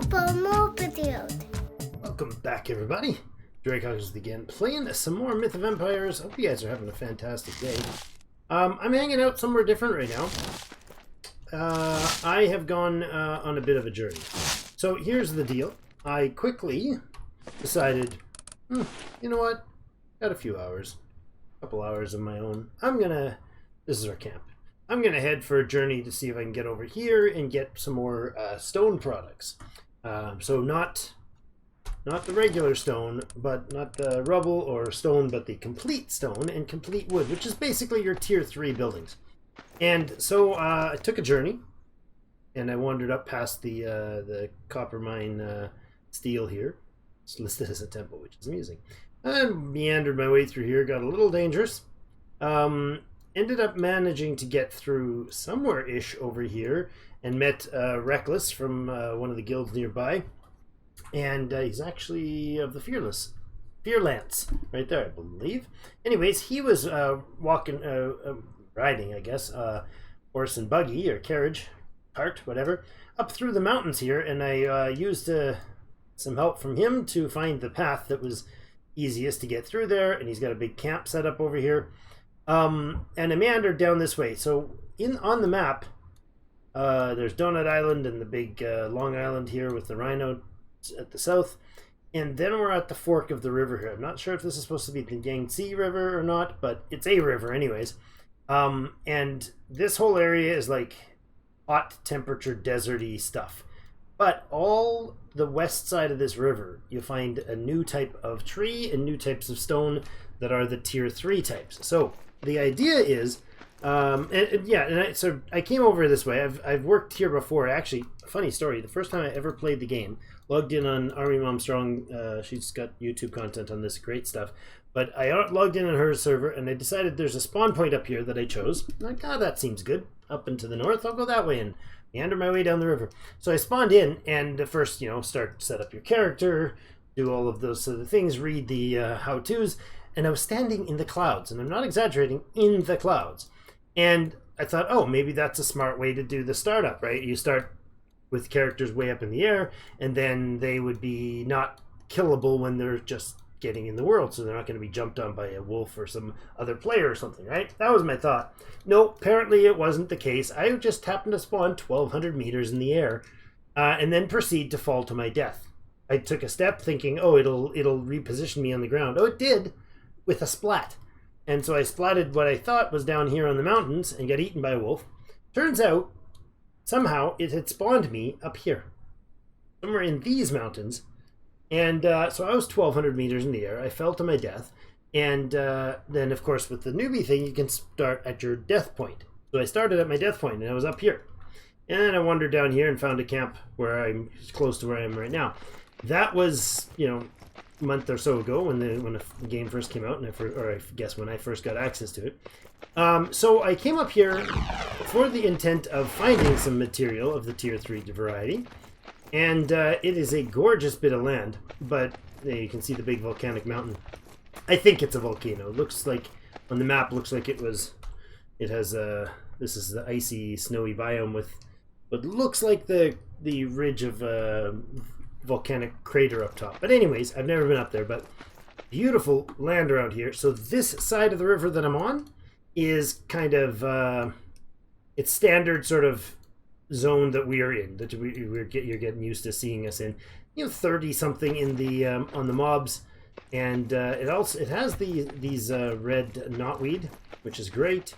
for more videos. Welcome back, everybody. Hawkins again, playing some more Myth of Empires. Hope you guys are having a fantastic day. I'm hanging out somewhere different right now. I have gone on a bit of a journey. So here's the deal. I quickly decided, you know what? Got a few hours. A couple hours of my own. This is our camp. I'm gonna head for a journey to see if I can get over here and get some more stone products. So not the regular stone, but not the rubble or stone, but the complete stone and complete wood, which is basically your tier 3 buildings. And so I took a journey, and I wandered up past the copper mine steel here. It's listed as a temple, which is amusing. I meandered my way through here, got a little dangerous. Ended up managing to get through somewhere-ish over here, and met Reckless from one of the guilds nearby. And he's actually of the Fearlance, right there, I believe. Anyways, he was riding, I guess, horse and buggy, or carriage, cart, whatever, up through the mountains here, and I used some help from him to find the path that was easiest to get through there, and he's got a big camp set up over here. And I meandered down this way. So on the map, there's Donut Island and the big Long Island here with the Rhino at the south, and then we're at the fork of the river here. I'm not sure if this is supposed to be the Yangtze River or not, but it's a river anyways. And this whole area is like hot temperature deserty stuff, but all the west side of this river you find a new type of tree and new types of stone that are the tier 3 types. So the idea is so I came over this way. I've worked here before. Actually, funny story, the first time I ever played the game, logged in on Army Mom Strong. She's got YouTube content on this, great stuff. But I logged in on her server, and I decided there's a spawn point up here that I chose. I'm like, that seems good. Up and to the north, I'll go that way and meander my way down the river. So I spawned in, and first, set up your character, do all of those sort of things, read the how-tos, and I was standing in the clouds, and I'm not exaggerating, in the clouds. And I thought, oh, maybe that's a smart way to do the startup, right? You start with characters way up in the air, and then they would be not killable when they're just getting in the world, so they're not going to be jumped on by a wolf or some other player or something, right? That was my thought. No, apparently it wasn't the case. I just happened to spawn 1,200 meters in the air, and then proceed to fall to my death. I took a step thinking, oh, it'll reposition me on the ground. Oh, it did, with a splat. And so I splatted what I thought was down here on the mountains and got eaten by a wolf. Turns out, somehow, it had spawned me up here, somewhere in these mountains. And so I was 1,200 meters in the air. I fell to my death. And then, of course, with the newbie thing, you can start at your death point. So I started at my death point, and I was up here. And then I wandered down here and found a camp where I'm close to where I am right now. That was, a month or so ago when the game first came out, and I guess when I first got access to it. So I came up here for the intent of finding some material of the tier 3 variety, and it is a gorgeous bit of land, but you can see the big volcanic mountain. I think it's a volcano. It looks like, on the map, looks like it has this is the icy, snowy biome with what looks like the ridge of volcanic crater up top. But anyways, I've never been up there, but beautiful land around here. So this side of the river that I'm on is kind of it's standard sort of zone that we are in, that you're getting used to seeing us in. 30 something in the on the mobs, and it has these red knotweed, which is great.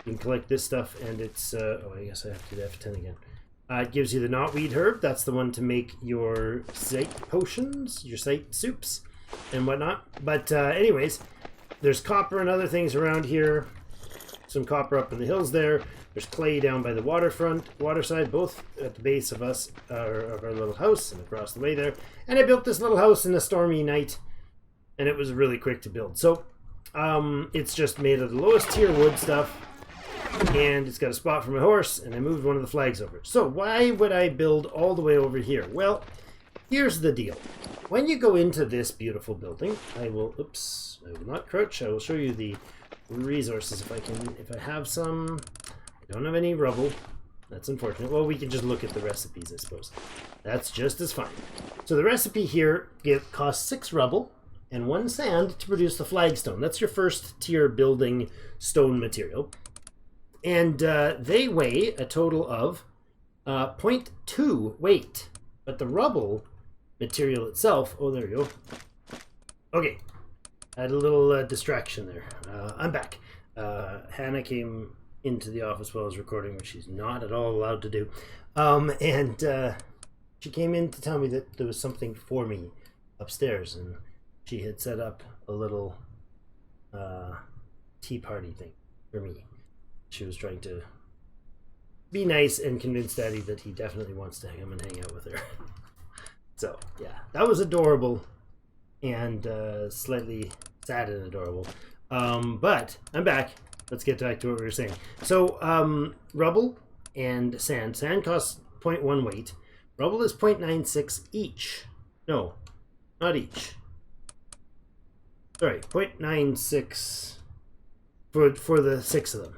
You can collect this stuff, and it's I guess I have to do F10 again. It gives you the knotweed herb. That's the one to make your sight potions, your sight soups, and whatnot. But anyways, there's copper and other things around here. Some copper up in the hills there. There's clay down by the waterside, both at the base of of our little house and across the way there. And I built this little house in a stormy night, and it was really quick to build. So it's just made of the lowest tier wood stuff. And it's got a spot for my horse, and I moved one of the flags over. So why would I build all the way over here? Well, here's the deal. When you go into this beautiful building, I will not crouch. I will show you the resources if I have some. I don't have any rubble. That's unfortunate. Well, we can just look at the recipes, I suppose. That's just as fine. So the recipe here costs 6 rubble and 1 sand to produce the flagstone. That's your first tier building stone material. And they weigh a total of 0.2 weight. But the rubble material itself... Oh, there you go. Okay. I had a little distraction there. I'm back. Hannah came into the office while I was recording, which she's not at all allowed to do. She came in to tell me that there was something for me upstairs, and she had set up a little tea party thing for me. She was trying to be nice and convince Daddy that he definitely wants to come and hang out with her. So, yeah, that was adorable and slightly sad and adorable. But I'm back. Let's get back to what we were saying. So, rubble and sand. Sand costs 0.1 weight. Rubble is 0.96 each. No, not each. Sorry, 0.96 for the 6 of them.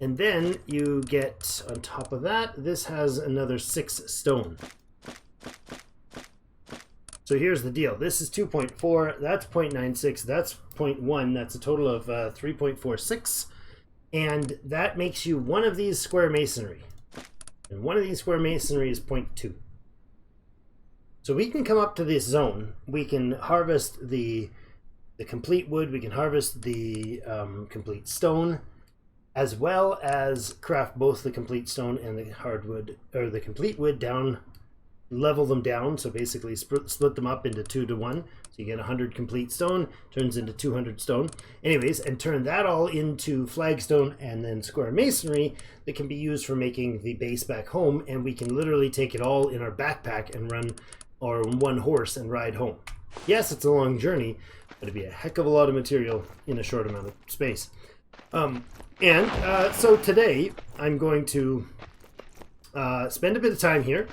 And then you get, on top of that, this has another 6 stone. So here's the deal. This is 2.4, that's 0.96, that's 0.1, that's a total of 3.46. And that makes you one of these square masonry. And one of these square masonry is 0.2. So we can come up to this zone. We can harvest the complete wood. We can harvest the complete stone, as well as craft both the complete stone and the hardwood, or the complete wood down, level them down. So basically split them up into 2 to 1. So you get 100 complete stone, turns into 200 stone. Anyways, and turn that all into flagstone and then square masonry that can be used for making the base back home. And we can literally take it all in our backpack and run, or one horse and ride home. Yes, it's a long journey, but it'd be a heck of a lot of material in a short amount of space. So today I'm going to spend a bit of time here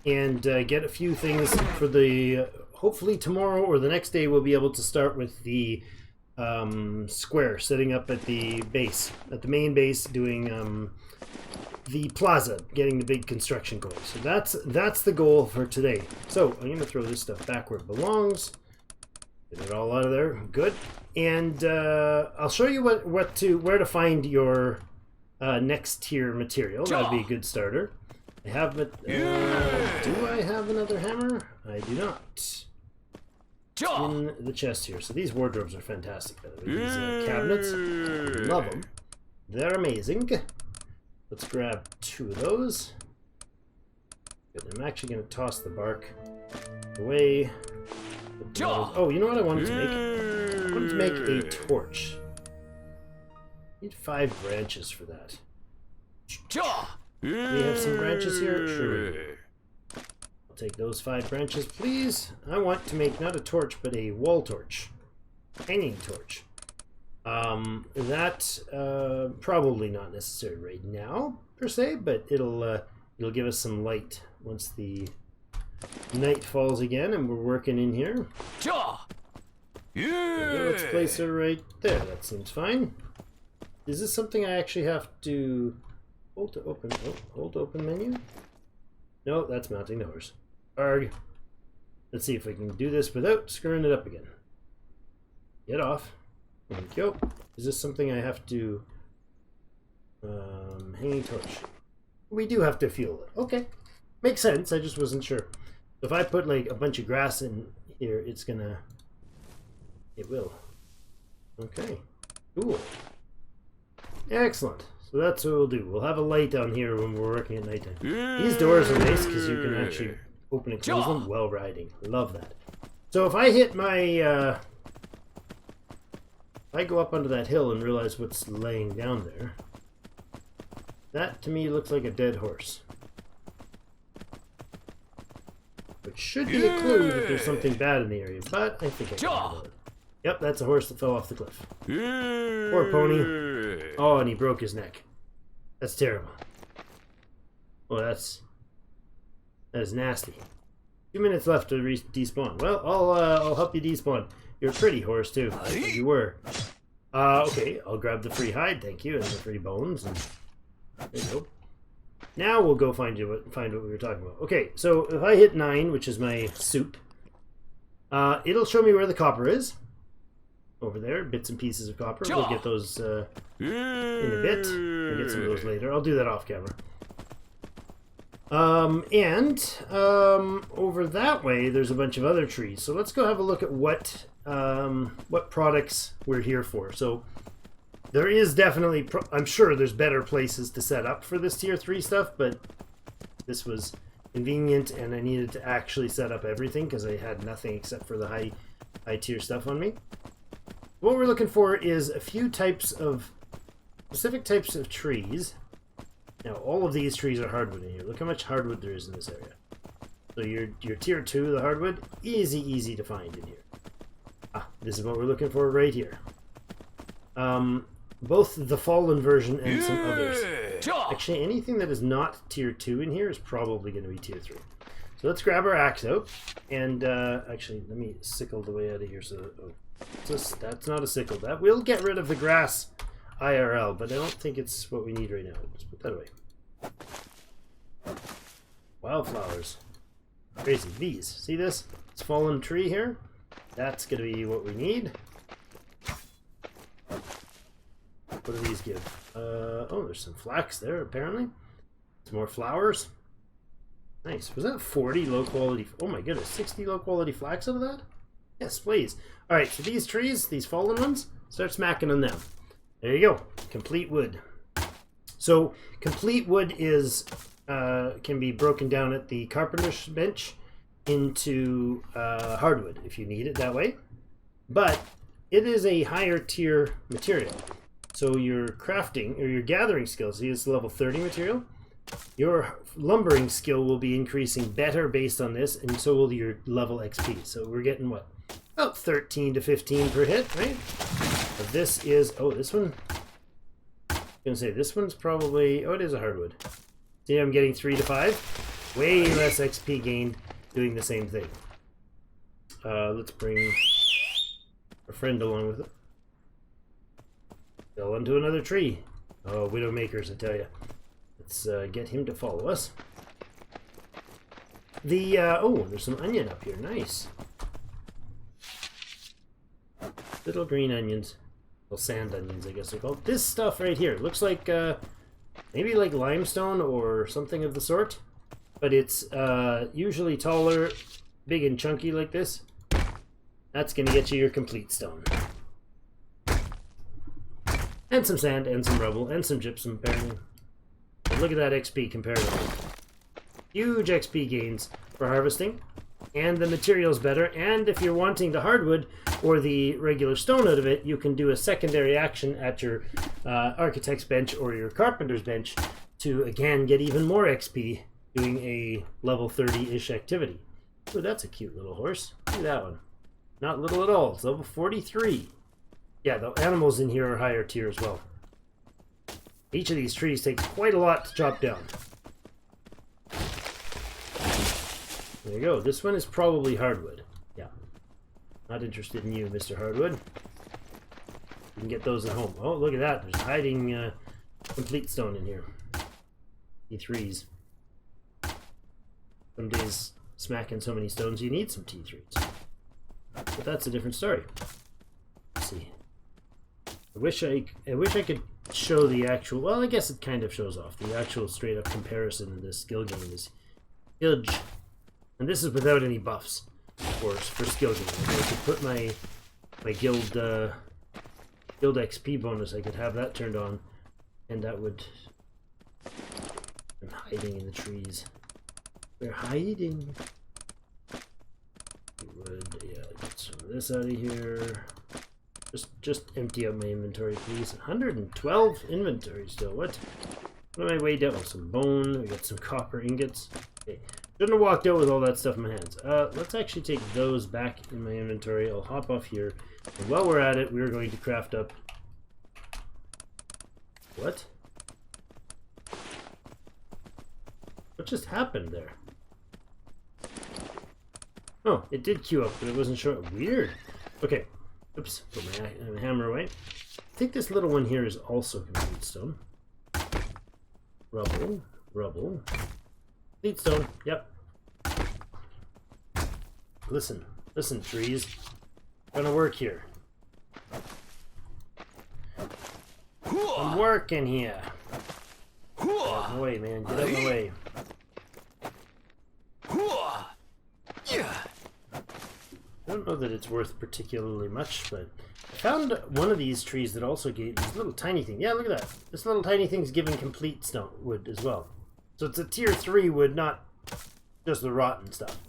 and get a few things for the... Hopefully tomorrow or the next day we'll be able to start with the square, setting up at the base, at the main base, doing the plaza, getting the big construction going. So that's the goal for today. So I'm going to throw this stuff back where it belongs. Get it all out of there. Good. And I'll show you where to find your next tier material. That would be a good starter. I have it. Do I have another hammer? I do not. In the chest here. So these wardrobes are fantastic, by the way. These cabinets, I love them. They're amazing. Let's grab 2 of those. Good. I'm actually going to toss the bark away. Oh, you know what I wanted to make? I wanted to make a torch. I need 5 branches for that. Do we have some branches here? Sure we do. I'll take those 5 branches, please. I want to make not a torch, but a wall torch. Hanging torch. That's probably not necessary right now, per se, but it'll give us some light once the night falls again and we're working in here. Let's place her right there. That seems fine. Is this something I actually have to hold to open? Oh, hold to open menu? No, that's mounting the horse. Arg. Let's see if I can do this without screwing it up again. Get off. There we go. Is this something I have to... hanging torch. We do have to fuel it. Okay. Makes sense. I just wasn't sure. If I put like a bunch of grass in here, it's gonna... It will. Okay. Cool. Excellent. So that's what we'll do. We'll have a light down here when we're working at nighttime. These doors are nice because you can actually open and close them while riding. Love that. So if I hit my... if I go up onto that hill and realize what's laying down there, that to me looks like a dead horse. Which should be a clue that there's something bad in the area, but I think I can handle it. Yep, that's a horse that fell off the cliff. Poor pony. Oh, and he broke his neck. That's terrible. Oh, that is nasty. 2 minutes left to despawn. Well, I'll help you despawn. You're a pretty horse too. You were. Okay, I'll grab the free hide, thank you, and the free bones. And there you go. Now we'll go find what we were talking about. Okay, so if I hit 9, which is my soup, it'll show me where the copper is. Over there, bits and pieces of copper. We'll get those in a bit. We'll get some of those later. I'll do that off camera. Over that way, there's a bunch of other trees. So let's go have a look at what products we're here for. So there is definitely, I'm sure there's better places to set up for this tier 3 stuff, but this was convenient and I needed to actually set up everything because I had nothing except for the high tier stuff on me. What we're looking for is a few specific types of trees. Now, all of these trees are hardwood in here. Look how much hardwood there is in this area. So your tier 2, the hardwood, easy to find in here. This is what we're looking for right here. Both the fallen version and some others. Actually, anything that is not tier 2 in here is probably going to be tier 3. So let's grab our axe out. And actually, let me sickle the way out of here. So that's not a sickle. That will get rid of the grass IRL, but I don't think it's what we need right now. Let's put that away. Wildflowers. Crazy. These. See this? It's fallen tree here. That's going to be what we need. What do these give? Oh, there's some flax there, apparently. Some more flowers. Nice. Was that 40 low quality? Oh my goodness, 60 low quality flax out of that? Yes, please. Alright, so these trees, these fallen ones, start smacking on them. There you go. Complete wood. So, complete wood is can be broken down at the carpenter's bench into hardwood if you need it that way. But it is a higher tier material. So your crafting or your gathering skills, see it's level 30 material. Your lumbering skill will be increasing better based on this, and so will your level XP. So we're getting what? About 13 to 15 per hit, right? But this is, this one, I'm gonna say this one's probably, it is a hardwood. See, I'm getting 3 to 5. Way less XP gained doing the same thing. Let's bring a friend along with it. Fell into another tree. Oh, Widowmakers, I tell you. Let's get him to follow us. There's some onion up here. Nice. Little green onions. Well, sand onions, I guess they're called. This stuff right here looks like maybe like limestone or something of the sort. But it's usually taller, big and chunky like this. That's going to get you your complete stone. And some sand, and some rubble, and some gypsum, apparently. But look at that XP comparatively. Huge XP gains for harvesting. And the material's better. And if you're wanting the hardwood or the regular stone out of it, you can do a secondary action at your architect's bench or your carpenter's bench to, again, get even more XP doing a level 30-ish activity. Oh, that's a cute little horse. Look at that one. Not little at all. It's level 43. Yeah, the animals in here are higher tier as well. Each of these trees takes quite a lot to chop down. There you go. This one is probably hardwood. Yeah. Not interested in you, Mr. Hardwood. You can get those at home. Oh, look at that. There's hiding complete stone in here. T3s. Some days smacking so many stones you need some T3s. But that's a different story. Let's see. I wish I could show the actual, well, I guess it kind of shows off the actual straight up comparison of this skill game is huge. And this is without any buffs, of course, for skill game. If I could put my guild XP bonus, I could have that turned on, and that would, I'm hiding in the trees. They're hiding. Get some of this out of here. Just empty out my inventory, please. 112 inventory still. What am I way down? Oh, some bone. We got some copper ingots. Okay. Shouldn't have walked out with all that stuff in my hands. Let's actually take those back in my inventory. I'll hop off here. And while we're at it, we're going to craft up... What? What just happened there? Oh, it did queue up, but it wasn't sure. Weird. Okay. Oops. Put my hammer away. I think this little one here is also complete stone. Rubble. rubble. Complete stone. Yep. Listen. Listen, trees. Gonna work here. I'm working here. Get out of the way, man. Get out of the way. I don't know that it's worth particularly much, but I found one of these trees that also gave this little tiny thing. Yeah, look at that. This little tiny thing's giving complete stone wood as well. So it's a tier 3 wood, not just the rotten stuff.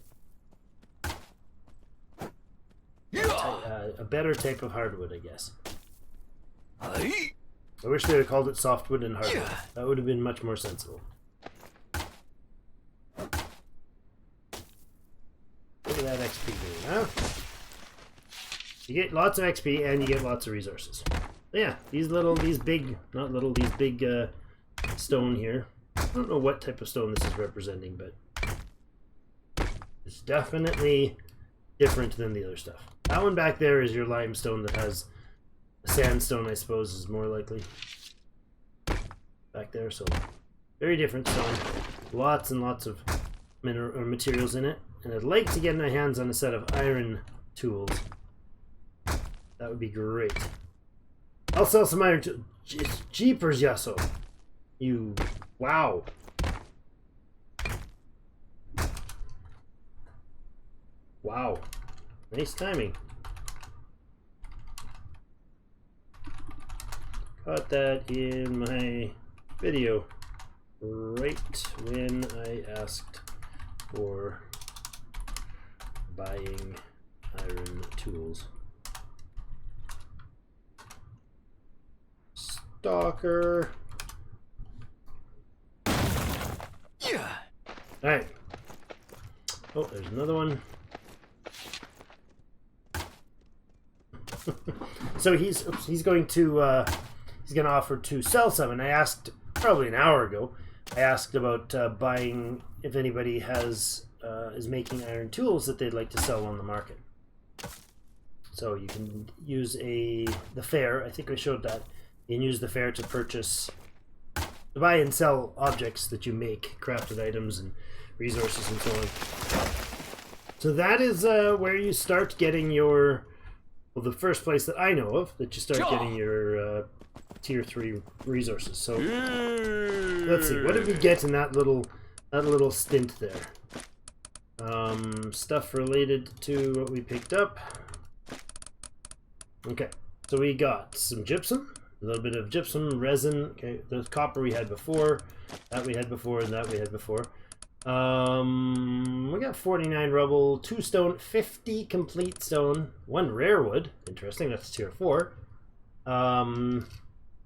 A better type of hardwood, I guess. I wish they had called it softwood and hardwood. That would have been much more sensible. Look at that XP doing, huh? You get lots of XP and you get lots of resources. But yeah, these big stone here. I don't know what type of stone this is representing, but it's definitely different than the other stuff. That one back there is your limestone that has sandstone, I suppose, is more likely. Back there, so very different stone. Lots and lots of materials in it. And I'd like to get my hands on a set of iron tools. That would be great. I'll sell some iron tools. Jeepers, Yasso. You... Wow. Wow. Nice timing. Caught that in my video right when I asked for buying iron tools. Stalker. Yeah. All right. Oh, there's another one. So he's going to offer to sell some, and I asked probably an hour ago. I asked about buying if anybody is making iron tools that they'd like to sell on the market. So you can use the fair. I think I showed that. You can use the fair to buy and sell objects that you make, crafted items and resources and so on. So that is where you start getting your, well, the first place that I know of that you start getting your tier 3 resources. So let's see, what did we get in that little stint there? Stuff related to what we picked up. Okay, so we got some gypsum, a little bit of gypsum, resin, okay, the copper we had before, that we had before, and that we had before. We got 49 rubble, 2 stone, 50 complete stone, 1 rare wood, interesting, that's tier 4.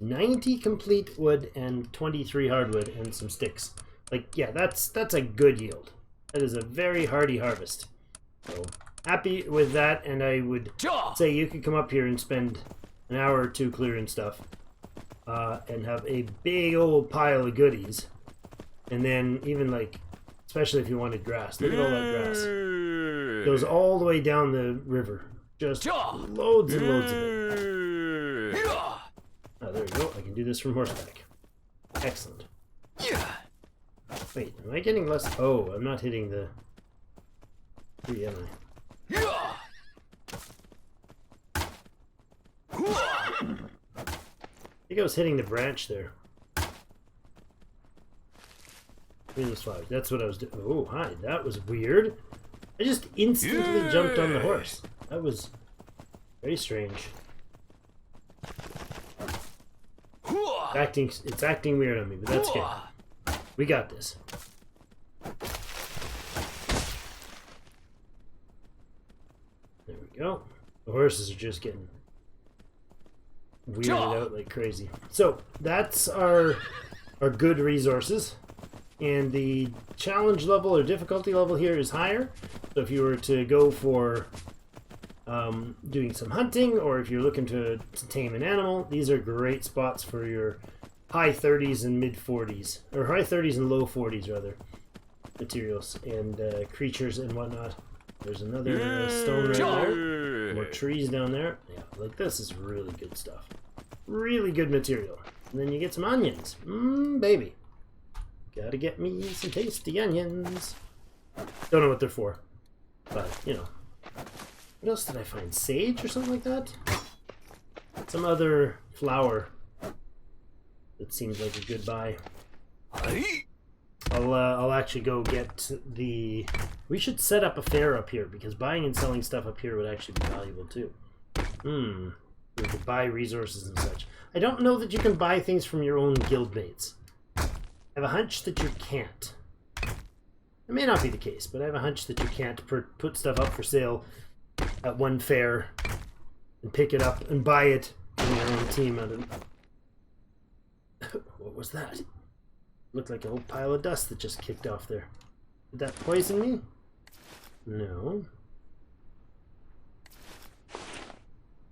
90 complete wood and 23 hardwood and some sticks. Like, yeah, that's a good yield. That is a very hardy harvest. So happy with that, and I would say you could come up here and spend an hour or two clearing stuff and have a big old pile of goodies. And then even like, especially if you wanted grass, look at all that grass. It goes all the way down the river. Just loads and loads of it. Oh, there we go. I can do this from horseback. Excellent. Wait, am I getting less? Oh, I'm not hitting the tree, am I? I think I was hitting the branch there. Those flowers. That's what I was doing. Oh, hi. That was weird. I just instantly jumped on the horse. That was very strange. It's acting weird on me, but that's okay. We got this. There we go. The horses are just getting weirded out like crazy. So that's our good resources. And the challenge level or difficulty level here is higher. So if you were to go for doing some hunting, or if you're looking to tame an animal, these are great spots for your high 30s and mid 40s, or high 30s and low 40s rather, materials and creatures and whatnot. There's another stone right there. More trees down there. Yeah, like this is really good stuff. Really good material. And then you get some onions. Baby. Gotta get me some tasty onions. Don't know what they're for, but you know. What else did I find? Sage or something like that? Some other flower that seems like a good buy. I'll actually go get the... We should set up a fair up here, because buying and selling stuff up here would actually be valuable too. We could buy resources and such. I don't know that you can buy things from your own guildmates. I have a hunch that you can't. It may not be the case, but I have a hunch that you can't put stuff up for sale at one fair and pick it up and buy it from your own team. What was that? Looked like a whole pile of dust that just kicked off there. Did that poison me? No.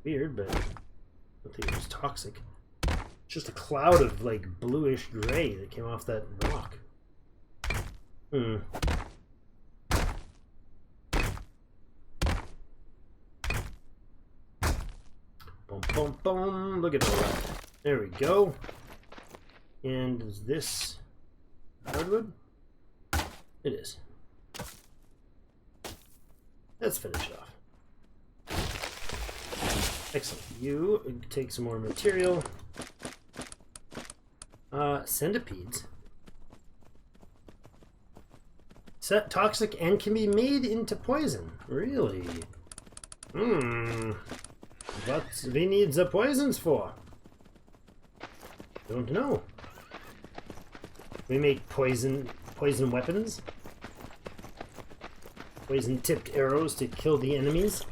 Weird, but I don't think it was toxic. It's just a cloud of like bluish gray that came off that rock. Boom, boom, boom. Look at all that. There we go. And is this hardwood? It is. Let's finish it off. Excellent. You take some more material. Centipedes. Toxic and can be made into poison. Really? What we need the poisons for? Don't know. We make poison weapons. Poison tipped arrows to kill the enemies.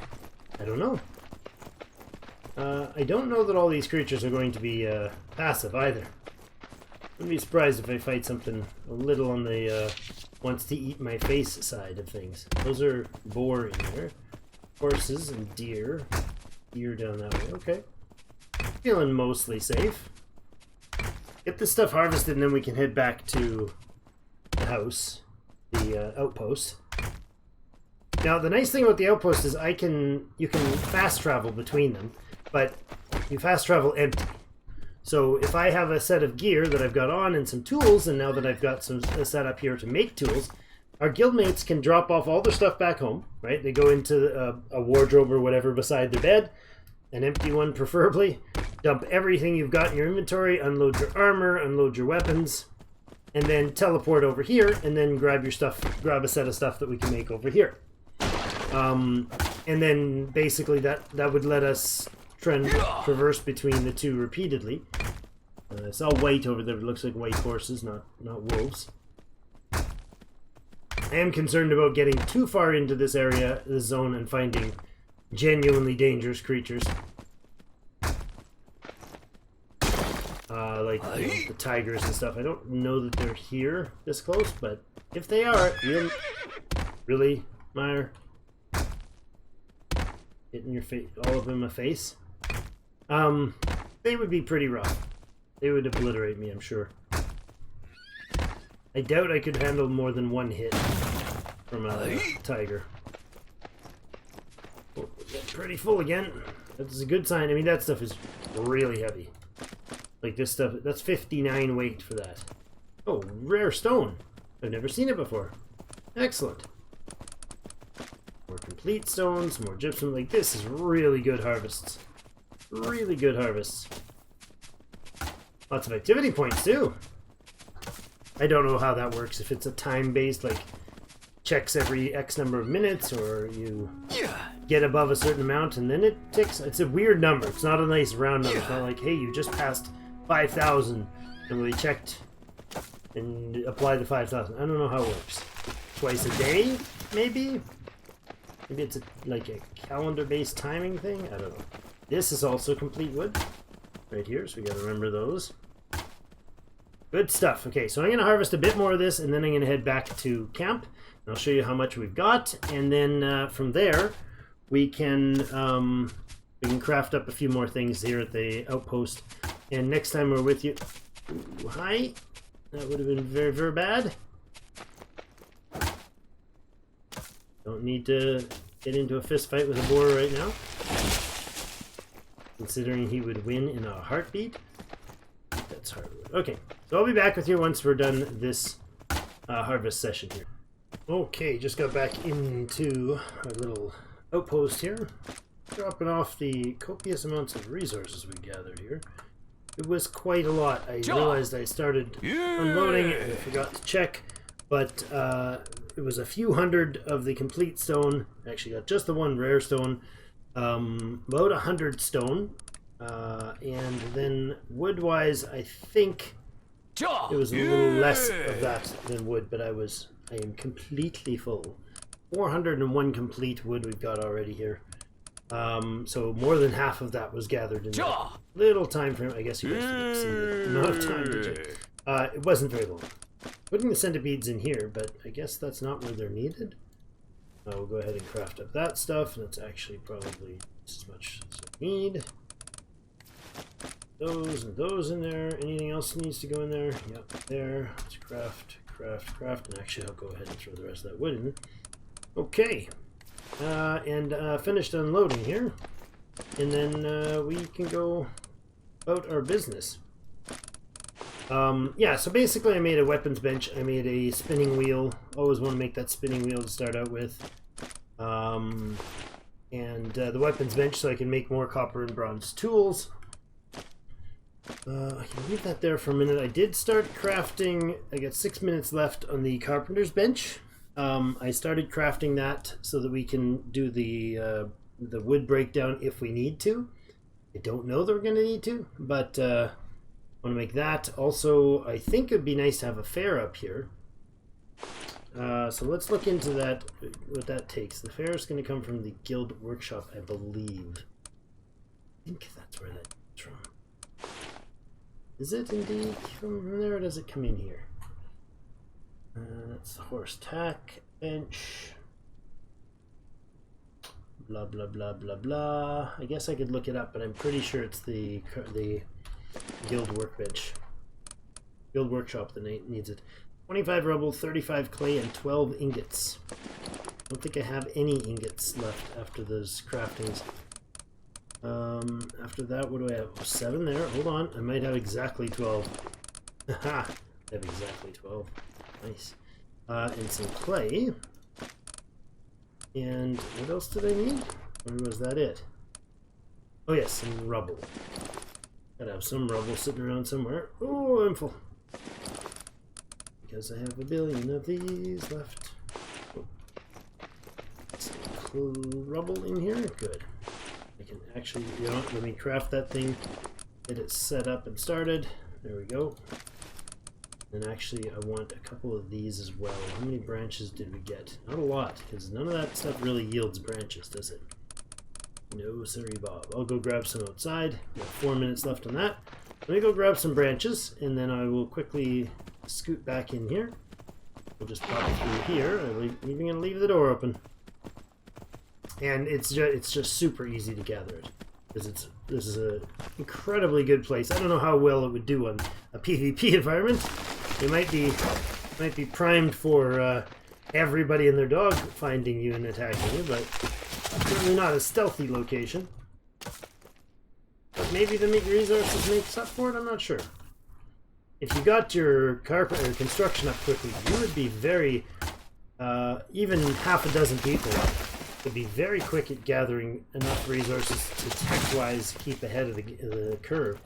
I don't know. I don't know that all these creatures are going to be passive either. Wouldn't be surprised if I fight something a little on the wants to eat my face side of things. Those are boar in there. Horses and deer. Deer down that way. Okay. Feeling mostly safe. Get this stuff harvested and then we can head back to the house. The outpost. Now the nice thing about the outpost is you can fast travel between them, but you fast travel empty. So if I have a set of gear that I've got on and some tools, and now that I've got a set up here to make tools, our guildmates can drop off all their stuff back home, right? They go into a wardrobe or whatever beside their bed, an empty one preferably, dump everything you've got in your inventory, unload your armor, unload your weapons, and then teleport over here, and then grab your stuff, grab a set of stuff that we can make over here. And then basically that would let us traverse between the two repeatedly. It's all white over there. It looks like white horses, not wolves. I am concerned about getting too far into this area, this zone, and finding genuinely dangerous creatures. Like the tigers and stuff. I don't know that they're here this close, but if they are, really, Meyer? Hitting your face, all of them a face? They would be pretty rough. They would obliterate me, I'm sure. I doubt I could handle more than one hit from a tiger. Oh, getting pretty full again. That's a good sign. I mean, that stuff is really heavy. Like this stuff, that's 59 weight for that. Oh, rare stone. I've never seen it before. Excellent. More complete stones, more gypsum. Like, this is really good harvests. Really good harvests. Lots of activity points, too. I don't know how that works. If it's a time-based, like, checks every X number of minutes, or you get above a certain amount and then it ticks. It's a weird number. It's not a nice round number. It's not like, hey, you just passed 5,000 and we checked and applied the 5,000. I don't know how it works. Twice a day, maybe? Maybe it's like a calendar-based timing thing? I don't know. This is also complete wood right here, so we gotta remember those. Good stuff. Okay, so I'm gonna harvest a bit more of this and then I'm gonna head back to camp. And I'll show you how much we've got, and then from there we can craft up a few more things here at the outpost. And next time we're with you... Ooh, hi! That would have been very, very bad. Don't need to get into a fist fight with a boar right now. Considering he would win in a heartbeat. That's hardwood. Okay, so I'll be back with you once we're done this harvest session here. Okay, just got back into our little outpost here, dropping off the copious amounts of resources we gathered here. It was quite a lot. I realized I started unloading and I forgot to check, but it was a few hundred of the complete stone. I actually got just the one rare stone, about 100 stone, and then wood-wise, I think it was a little less of that than wood, but I am completely full. 401 complete wood we've got already here. So more than half of that was gathered in that little time frame. I guess you guys didn't see the amount of time, did you? It wasn't very long. Putting the centipedes in here, but I guess that's not where they're needed. We'll go ahead and craft up that stuff. That's actually probably as much as I need. Those and those in there. Anything else needs to go in there? Yep, there. Let's craft. And actually, I'll go ahead and throw the rest of that wood in. Okay. Finished unloading here. And then we can go about our business. Yeah, so basically I made a weapons bench. I made a spinning wheel. Always want to make that spinning wheel to start out with. The weapons bench so I can make more copper and bronze tools. I can leave that there for a minute. I did start crafting. I got 6 minutes left on the carpenter's bench. I started crafting that so that we can do the wood breakdown if we need to. I don't know that we're going to need to, but I want to make that. Also, I think it would be nice to have a fair up here. So let's look into that, what that takes. The fair is going to come from the guild workshop, I believe. I think that's where that comes from. Is it indeed from there, or does it come in here? That's the horse tack bench. Blah blah blah blah blah. I guess I could look it up, but I'm pretty sure it's the guild workbench, guild workshop that needs it. 25 rubble, 35 clay, and 12 ingots. I don't think I have any ingots left after those craftings. After that, what do I have? 7 there. Hold on, I might have exactly 12. Haha, I have exactly 12. Nice. And some clay. And what else did I need? Or was that it? Oh yes, some rubble. Gotta have some rubble sitting around somewhere. Oh, I'm full. Because I have a billion of these left. Oh. Some rubble in here? Good. I can actually, you know, let me craft that thing, get it set up and started. There we go. And actually, I want a couple of these as well. How many branches did we get? Not a lot, because none of that stuff really yields branches, does it? No, sorry, Bob. I'll go grab some outside. We have 4 minutes left on that. Let me go grab some branches, and then I will quickly scoot back in here. We'll just pop through here. I'm even going to leave the door open. And it's just super easy to gather it, because this is an incredibly good place. I don't know how well it would do on a PvP environment. It might be primed for everybody and their dog finding you and attacking you, but certainly not a stealthy location. But maybe the resources makes up for it. I'm not sure. If you got your carpet or construction up quickly, you would be very even half a dozen people would be very quick at gathering enough resources to tech-wise keep ahead of the curve.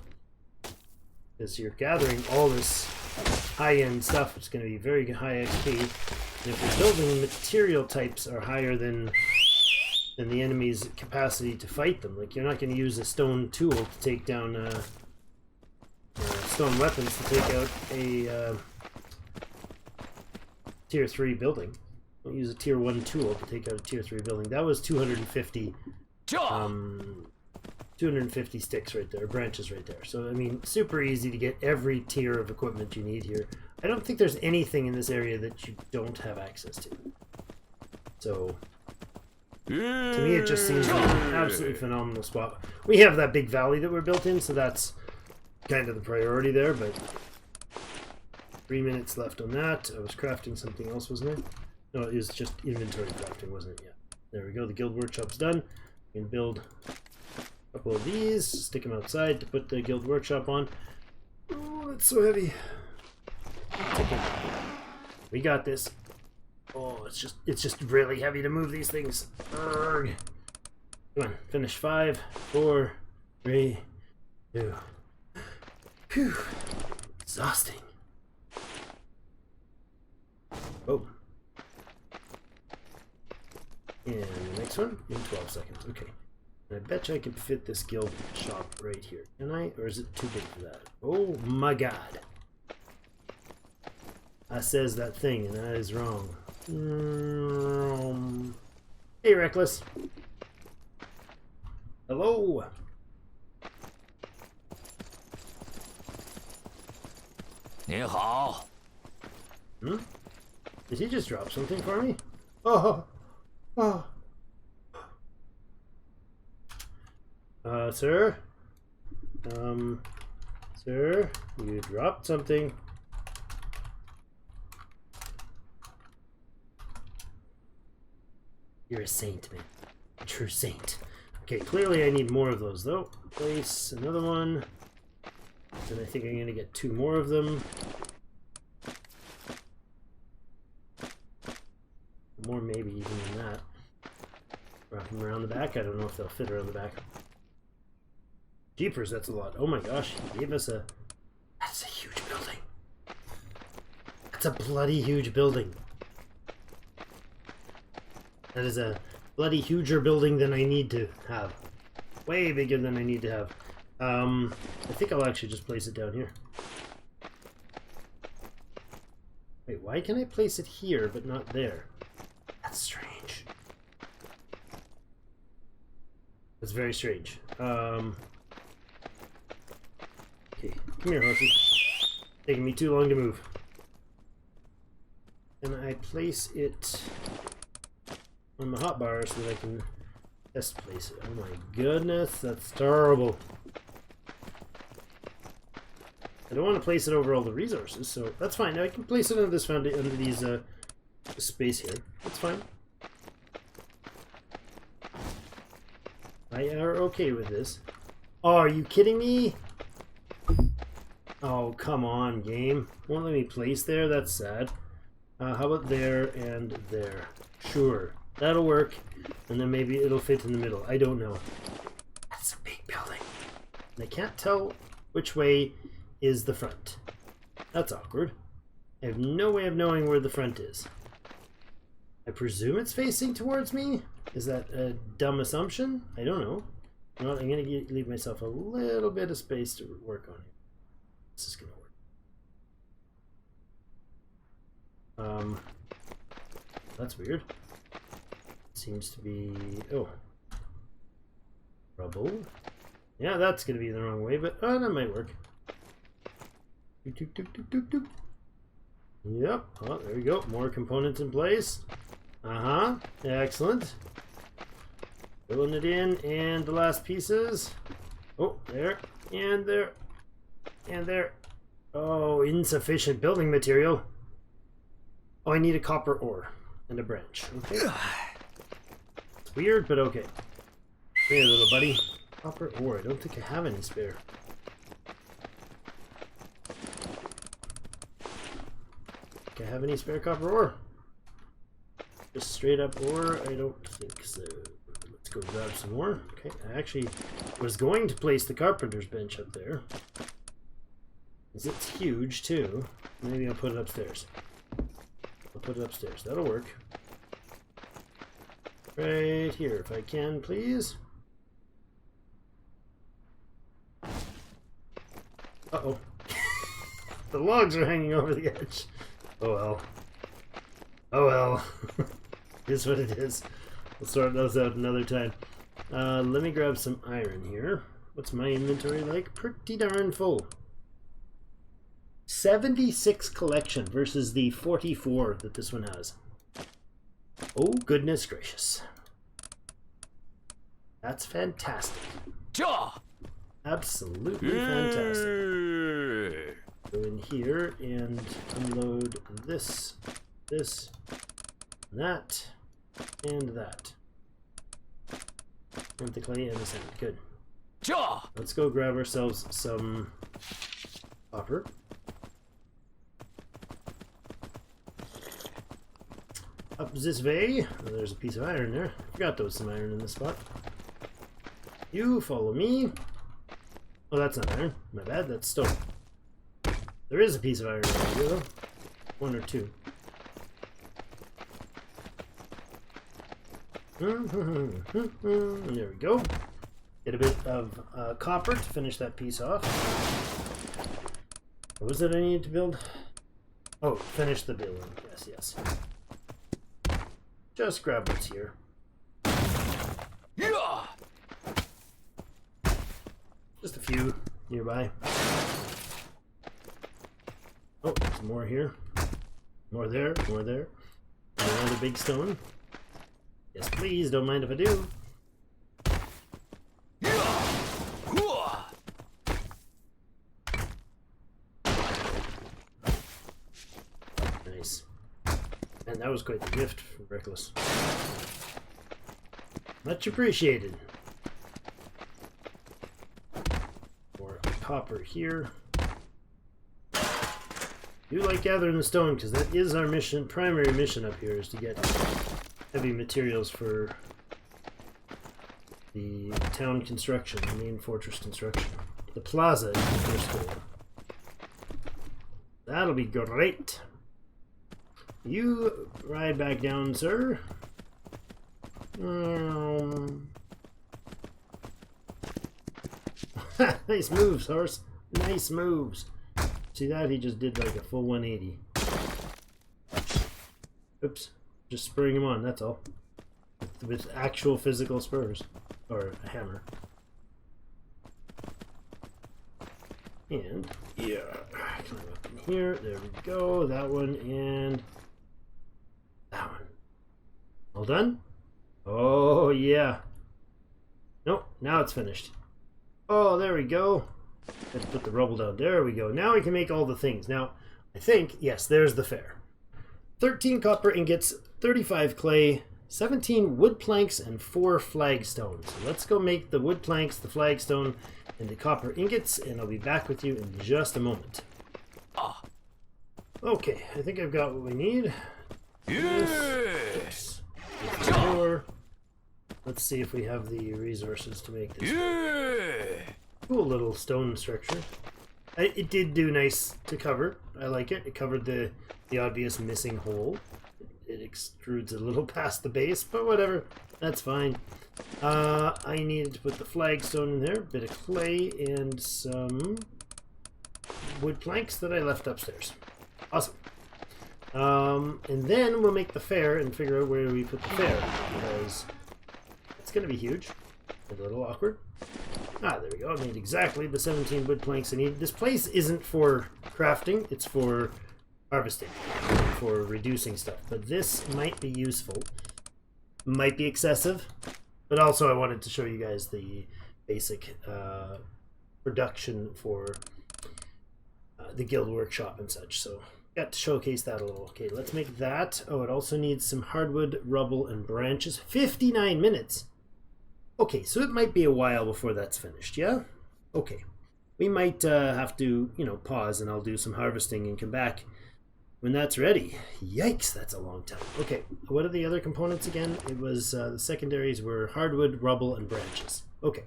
Because you're gathering all this high-end stuff, it's going to be very high XP. And if your building material types are higher than the enemy's capacity to fight them, like you're not going to use a stone tool to take down stone weapons to take out a tier 3 building. Don't use a tier 1 tool to take out a tier 3 building. That was 250 sticks right there, branches right there. So I mean, super easy to get every tier of equipment you need here. I don't think there's anything in this area that you don't have access to. So to me it just seems like an absolutely phenomenal spot. We have that big valley that we're built in, so that's kind of the priority there, but 3 minutes left on that. I was crafting something else, wasn't it? No, it was just inventory crafting, wasn't it? Yeah. There we go, the guild workshop's done. We can build a couple of these, stick them outside to put the guild workshop on. Oh, it's so heavy. We got this. Oh, it's just really heavy to move these things. Urgh. Come on, finish. 5, 4, 3, 2. Phew. Exhausting. Oh. And the next one in 12 seconds. Okay. And I bet you I could fit this guild shop right here. Can I? Or is it too big for that? Oh my god. I says that thing and that is wrong. Hey, Reckless. Hello. Hmm? Did he just drop something for me? Oh. Oh. Sir? Sir, you dropped something. You're a saint, man. A true saint. Okay, clearly I need more of those, though. Place another one. And I think I'm gonna get 2 more of them. More maybe even than that. Wrap them around the back. I don't know if they'll fit around the back. Jeepers, that's a lot. Oh my gosh, he gave us a... That's a huge building. That's a bloody huge building. That is a bloody huger building than I need to have. Way bigger than I need to have. I think I'll actually just place it down here. Wait, why can I place it here but not there? That's strange. That's very strange. Okay, come here, horsey. Taking me too long to move. And I place it on the hotbar so that I can test place it. Oh my goodness, that's terrible. I don't want to place it over all the resources, so that's fine. Now I can place it under this under these space here. That's fine. I are okay with this. Oh, are you kidding me? Oh, come on, game. Won't let me place there? That's sad. How about there and there? Sure. That'll work. And then maybe it'll fit in the middle. I don't know. That's a big building. And I can't tell which way is the front. That's awkward. I have no way of knowing where the front is. I presume it's facing towards me? Is that a dumb assumption? I don't know. You know what? I'm going to leave myself a little bit of space to work on here. This is going to work. That's weird. Seems to be... Oh. Rubble. Yeah, that's going to be the wrong way, but that might work. Yep. Oh, there we go. More components in place. Excellent. Filling it in, and the last pieces. Oh, there, and there, and there. Oh, insufficient building material. Oh, I need a copper ore and a branch. Okay. It's weird, but okay. Come here, little buddy. Copper ore. I don't think I have any spare. Do I have any spare copper ore? Just straight up ore? I don't think so. Let's go grab some more. Okay, I actually was going to place the carpenter's bench up there. Because it's huge too. Maybe I'll put it upstairs. I'll put it upstairs. That'll work. Right here, if I can, please. Uh-oh. The logs are hanging over the edge. Oh well. Oh well. It is what it is. We'll sort those out another time. Let me grab some iron here. What's my inventory like? Pretty darn full. 76 collection versus the 44 that this one has. Oh, goodness gracious. That's fantastic. Absolutely fantastic. Go in here and unload this, that, and that. And the clay and the sand. Good. Let's go grab ourselves some copper. Up this way. Oh, there's a piece of iron there. Forgot there was some iron in this spot. You follow me. Oh, that's not iron. My bad. That's stone. There is a piece of iron around here, though. One or two. There we go. Get a bit of copper to finish that piece off. What was it I needed to build? Oh, finish the building. Yes, yes. Just grab what's here. Just a few nearby. Oh, there's more here. More there, more there. Another big stone. Yes, please, don't mind if I do. Nice. And that was quite the gift from Reckless. Much appreciated. More copper here. Do like gathering the stone because that is our mission, primary mission up here, is to get heavy materials for the town construction, the main fortress construction. The plaza is the first goal. That'll be great. You ride back down, sir. Nice moves, horse. Nice moves. See that? He just did like a full 180. Oops. Just spurring him on, that's all. With actual physical spurs. Or a hammer. And, yeah. Climb up in here. There we go. That one and that one. All done? Oh, yeah. Nope, now it's finished. Oh, there we go. Let's put the rubble down. There we go. Now we can make all the things. Now, I think, yes, there's the fair. 13 copper ingots, 35 clay, 17 wood planks, and 4 flagstones. So let's go make the wood planks, the flagstone, and the copper ingots, and I'll be back with you in just a moment. Okay, I think I've got what we need. Yes. Let's see if we have the resources to make this. Cool little stone structure. It did do nice to cover. I like it. It covered the obvious missing hole. It extrudes a little past the base, but whatever. That's fine. I needed to put the flagstone in there, a bit of clay, and some wood planks that I left upstairs. Awesome. And then we'll make the fair and figure out where we put the fair, because it's going to be huge. A little awkward. Ah, there we go. I made exactly the 17 wood planks I need. This place isn't for crafting, it's for harvesting, for reducing stuff. But this might be useful. Might be excessive. But also I wanted to show you guys the basic production for the guild workshop and such. So got to showcase that a little. Okay, let's make that. Oh, it also needs some hardwood, rubble, and branches. 59 minutes! Okay, so it might be a while before that's finished, yeah? Okay. We might have to, pause and I'll do some harvesting and come back when that's ready. Yikes, that's a long time. Okay, what are the other components again? It was, the secondaries were hardwood, rubble, and branches. Okay,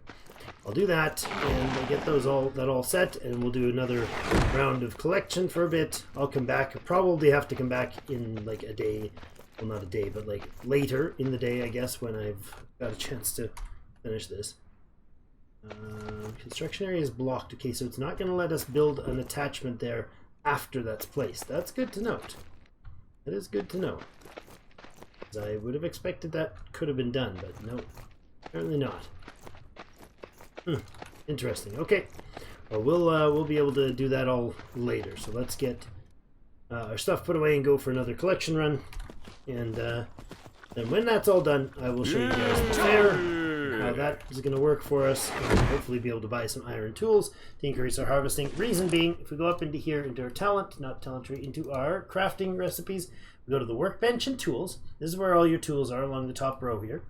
I'll do that and I'll get that all set, and we'll do another round of collection for a bit. I'll come back. I'll probably have to come back in like a day. Well, not a day, but like later in the day, I guess, when I've got a chance to finish this. Construction area is blocked. Okay, so it's not going to let us build an attachment there after that's placed. That's good to note. That is good to know. I would have expected that could have been done, but no, apparently not. Interesting. Okay, well we'll be able to do that all later. So let's get our stuff put away and go for another collection run, and then when that's all done, I will show you guys the fair. How that is going to work for us, and hopefully be able to buy some iron tools to increase our harvesting. Reason being, if we go up into here, into our talent, not talent tree, into our crafting recipes, we go to the workbench and tools. This is where all your tools are along the top row here.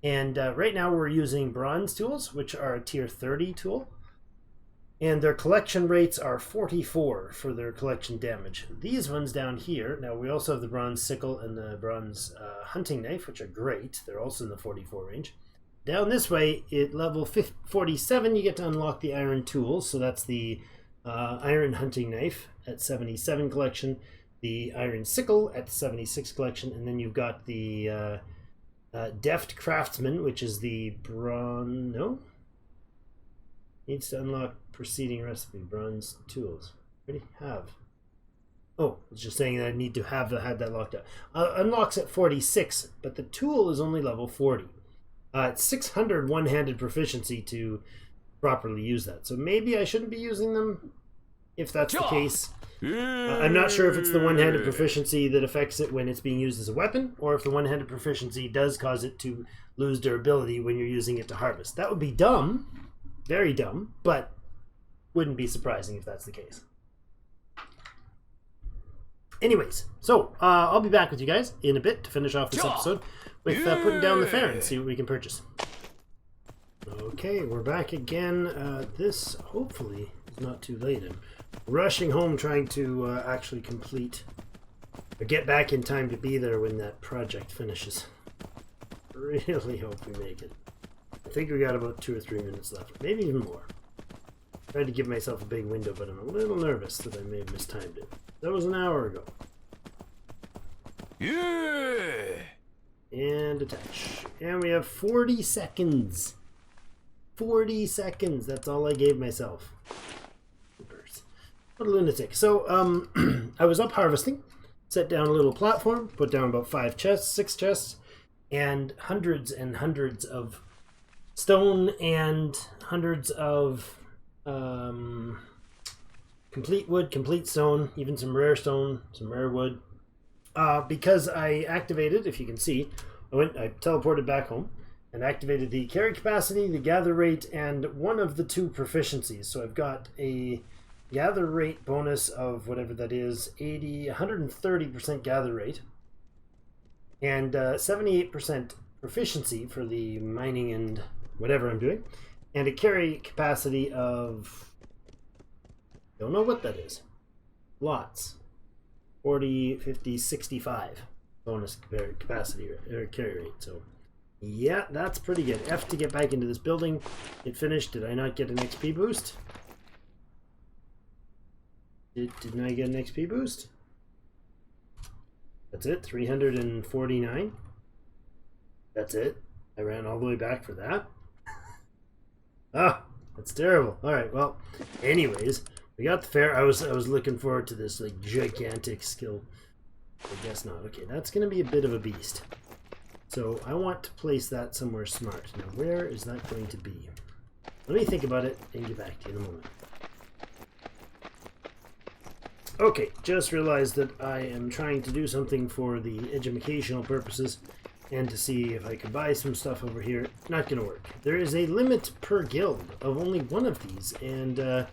And right now we're using bronze tools, which are a tier 30 tool. And their collection rates are 44 for their collection damage. These ones down here, now we also have the bronze sickle and the bronze hunting knife, which are great. They're also in the 44 range. Down this way, at level 47, you get to unlock the iron tools. So that's the iron hunting knife at 77 collection, the iron sickle at 76 collection, and then you've got the deft craftsman, which is the bronze... No? Needs to unlock preceding recipe, bronze tools. What do you have? Oh, it's just saying that I need to have that locked up. Unlocks at 46, but the tool is only level 40. It's 600 one-handed proficiency to properly use that. So maybe I shouldn't be using them if that's the case. I'm not sure if it's the one-handed proficiency that affects it when it's being used as a weapon, or if the one-handed proficiency does cause it to lose durability when you're using it to harvest. That would be dumb. Very dumb, but wouldn't be surprising if that's the case. Anyways, so I'll be back with you guys in a bit to finish off this episode with putting down the fair and see what we can purchase. Okay, we're back again. This hopefully is not too late. I'm rushing home trying to actually complete or get back in time to be there when that project finishes. Really hope we make it. I think we got about 2 or 3 minutes left, maybe even more. Tried to give myself a big window, but I'm a little nervous that I may have mistimed it. That was an hour ago. Yeah! And attach. And we have 40 seconds. 40 seconds. That's all I gave myself. What a lunatic. So, I was up harvesting, set down a little platform, put down about 5 chests, 6 chests, and hundreds of stone and hundreds of complete wood, complete stone, even some rare stone, some rare wood. Because I activated, if you can see, I teleported back home and activated the carry capacity, the gather rate, and one of the 2 proficiencies. So I've got a gather rate bonus of whatever that is, 130% gather rate, and 78% proficiency for the mining and whatever I'm doing, and a carry capacity of, don't know what that is, lots, 40, 50, 65 bonus capacity or carry rate. So yeah, that's pretty good. F to get back into this building. It finished. Did I not get an XP boost? Didn't I get an XP boost? That's it, 349. That's it. I ran all the way back for that. Ah, that's terrible. All right, well, anyways, we got the fair. I was looking forward to this like gigantic skill. I guess not. Okay, that's going to be a bit of a beast. So I want to place that somewhere smart. Now, where is that going to be? Let me think about it and get back to you in a moment. Okay, just realized that I am trying to do something for the educational purposes and to see if I could buy some stuff over here. Not going to work. There is a limit per guild of only one of these, and the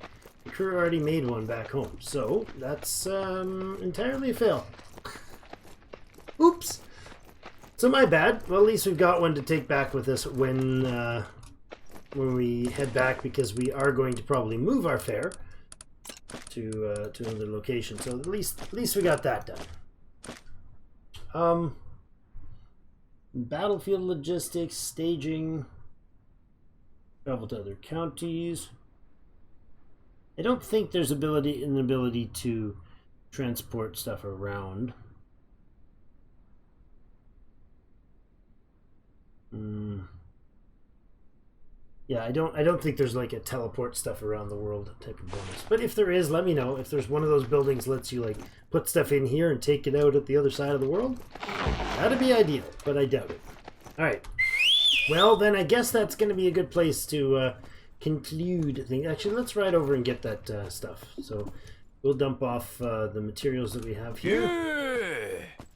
crew already made one back home. So that's entirely a fail. Oops. So my bad. Well, at least we've got one to take back with us when we head back, because we are going to probably move our fair to another location. So at least we got that done. Battlefield logistics, staging, travel to other counties. I don't think there's an ability to transport stuff around. Yeah, I don't think there's like a teleport stuff around the world type of bonus. But if there is, let me know. If there's one of those buildings that lets you like put stuff in here and take it out at the other side of the world, that'd be ideal, but I doubt it. Alright. Well, then I guess that's going to be a good place to conclude things. Actually, let's ride over and get that stuff. So we'll dump off the materials that we have here.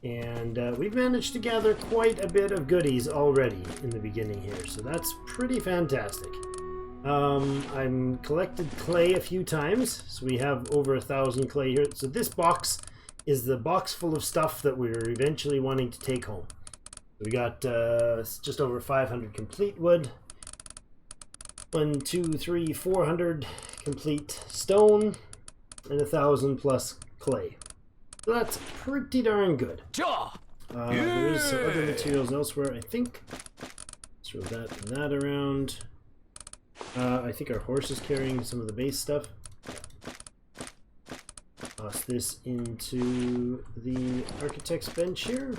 And we've managed to gather quite a bit of goodies already in the beginning here, so that's pretty fantastic. I'm collected clay a few times, so we have over 1,000 clay here. So this box is the box full of stuff that we're eventually wanting to take home. We got just over 500 complete wood, 1, 2, 3, 400 complete stone and 1,000 plus clay. So that's pretty darn good. There is some other materials elsewhere, I think. Let's throw that and that around. I think our horse is carrying some of the base stuff. Toss this into the architect's bench here.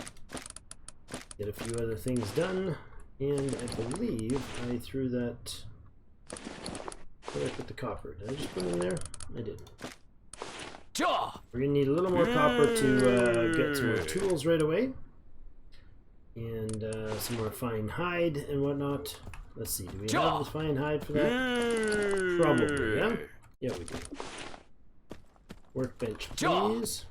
Get a few other things done. And I believe I threw that... Where did I put the copper? Did I just put it in there? I did. We're going to need a little more copper to get some more tools right away. And some more fine hide and whatnot. Let's see, do we have the fine hide for that? Probably, yeah? Yeah, we do. Workbench, please.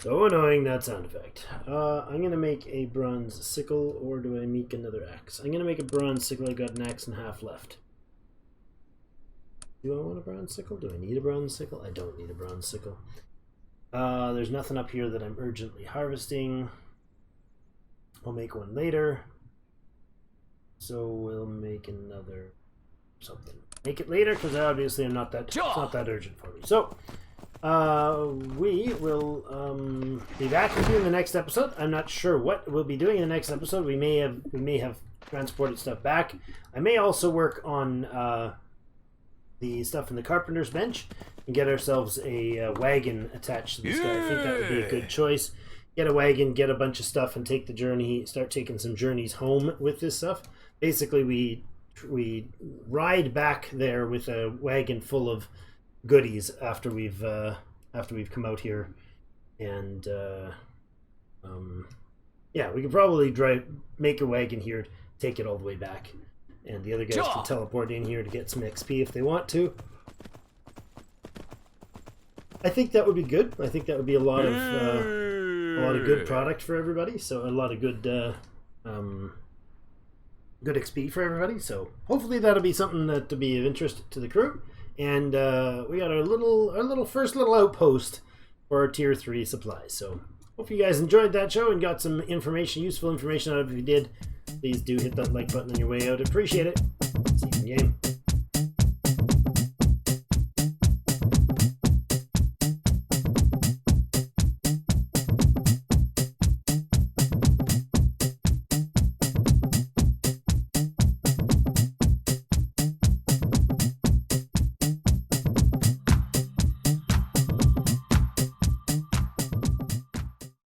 So annoying, that sound effect. I'm going to make a bronze sickle, or do I make another axe? I'm going to make a bronze sickle. I got an axe and a half left. Do I want a bronze sickle? Do I need a bronze sickle? I don't need a bronze sickle. There's nothing up here that I'm urgently harvesting. I'll make one later. So we'll make another something. Make it later, because obviously it's not that urgent for me. So we will be back with you in the next episode. I'm not sure what we'll be doing in the next episode. We may have transported stuff back. I may also work on the stuff in the carpenter's bench and get ourselves a wagon attached to this guy. I think that would be a good choice. Get a wagon, get a bunch of stuff, and take the journey. Start taking some journeys home with this stuff. Basically, we ride back there with a wagon full of goodies after we've come out here, and yeah, we could probably make a wagon here, take it all the way back, and the other guys can teleport in here to get some XP if they want to. I think that would be good. I think that would be a lot of good product for everybody. So a lot of good good XP for everybody. So hopefully that'll be something that to be of interest to the crew. And we got our first little outpost for our tier 3 supplies. So hope you guys enjoyed that show and got some useful information out of it. If you did, please do hit that like button on your way out. Appreciate it. See you in the game.